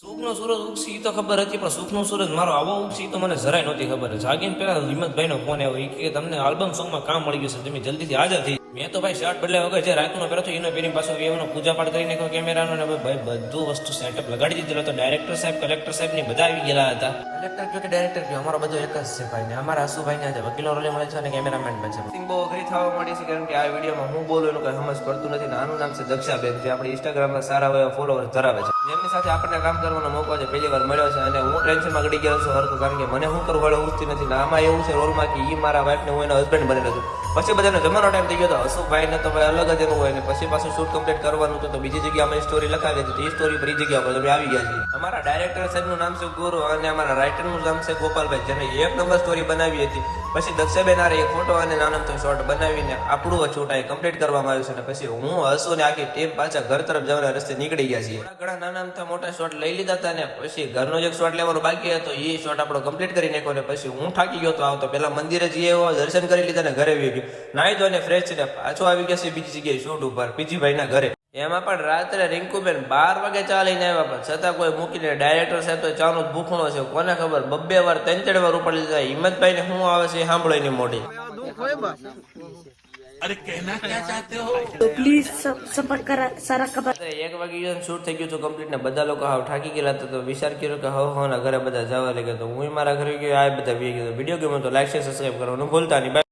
સુખનો સૂરજ ઉગશે એ તો ખબર હતી, પણ સુખનો સૂરજ મારો આવો ઉગશે એ તો મને જરાય નહોતી ખબર. જાગીને પેલા હિંમતભાઈનો ફોન આવ્યો, એ કે તમને આલ્બમ સોંગમાં કામ મળી ગયું છે, તમે જલ્દીથી હાજર થઈ. મેં તો ભાઈ શર્ટ બદલ્યા વગર જે રાતનો પહેરો હતો એનો પહેરી પાછો એનો પૂજા પાઠ કરી નાખ્યો કેમેરાનો, ને ભાઈ બધું વસ્તુ સેટઅપ લગાડી દીધેલો હતો. ડાયરેક્ટર સાહેબ, કલેક્ટર સાહેબ ને બધા આવી ગયેલા હતા. કલેક્ટર કહ્યું કે ડાયરેક્ટર કહ્યું અમારો બધો એક જ છે ભાઈ, ને અમારા આસુભાઈ ને વકીલો રોલે મળે છે અને કેમેરામેન પણ છે. બહુ અઘરી થવા માંડી છે, કારણ કે આ વિડીયોમાં હું બોલું એનું કઈ સમજ પડતું નથી. આનું નામ છે દક્ષાબેન, જે આપણી ઇન્સ્ટાગ્રામમાં સારા એવા ફોલોવર્સ ધરાવે છે. એમની સાથે આપણને કામ કરવાનો મોકો છે પહેલી વાર મળ્યો છે, અને હું ટેન્શનમાં ગળી ગયો છું હરખું, કારણ કે મને શું કરવું વળે ઉઠતી નથી. ને આમાં એવું છે રોલમાં કે એ મારા વાઈફને હું એનો હસબન્ડ બનેલો છું. પછી બધાનો જમવાનો ટાઈમ થઈ ગયો તો હસુભાઈ ને તો ભાઈ અલગ જ એનું હોય, ને પછી પાછું શૂટ કમ્પ્લીટ કરવાનું હતું, તો બીજી જગ્યાએ અમે સ્ટોરી લખાવી હતી. એ સ્ટોરી પર એ જગ્યા પર તમે આવી ગયા છીએ. અમારા ડાયરેક્ટર સાહેબનું નામ છે ગુરુ, અને અમારા રાઇટરનું નામ છે ગોપાલભાઈ, જેને એક નંબર સ્ટોરી બનાવી હતી. પછી દક્ષાબેન આરે એક ફોટો અને નાનો શોર્ટ બનાવીને આપણું છોટા કમ્પ્લીટ કરવામાં આવ્યું છે. અને પછી હું હસું ને આખી ટીમ પાછા ઘર તરફ જવાના રસ્તે નીકળી ગયા છીએ. ઘણા નાના મોટા શોટ લઈ લીધા હતા, ને પછી ઘરનો એક શોટ લેવાનો બાકી હતો, એ શોટ આપણો કમ્પ્લીટ કરી નાખ્યો. ને પછી હું થાકી ગયો તો આવતો પેલા મંદિરે જઈએ એવો દર્શન કરી લીધા ને ઘરે આવી ગયો, નાહી ધોઈને ફ્રેશ થઈને પાછો આવી ગયા છે બીજી જગ્યાએ શૂટ ઉપર પીજીભાઈ ના ઘરે. એમાં પણ રાત્રે રિંકુબેન 12 વાગે ચા લઈને આવ્યા, પણ છતાં કોઈ મૂકીને ડાયરેક્ટર સાહેબ તો ચાનો જ ભૂખણો છે. કોને ખબર 2 વાર 3 વાર ઉપર લીધા. હિંમતભાઈ ને શું આવે છે એ સાંભળો એની મોટી. अरे कहना क्या चाहते हो? तो प्लीज सपोर्ट करा सारा कबर 1 વાગે શૂટ થઈ ગયું હતું કમ્પ્લીટ, ને બધા લોકો હાવ થાકી ગયેલા હતા. તો વિચાર કર્યો કે હવે ના ઘરે બધા જવા લાગ્યા. તો હું મારા ઘરે ગયો, આ બધા વિડીયો ગેમ તો લાઈક શેર સબસ્ક્રાઈબ કરવાનું ભૂલતા નહીં.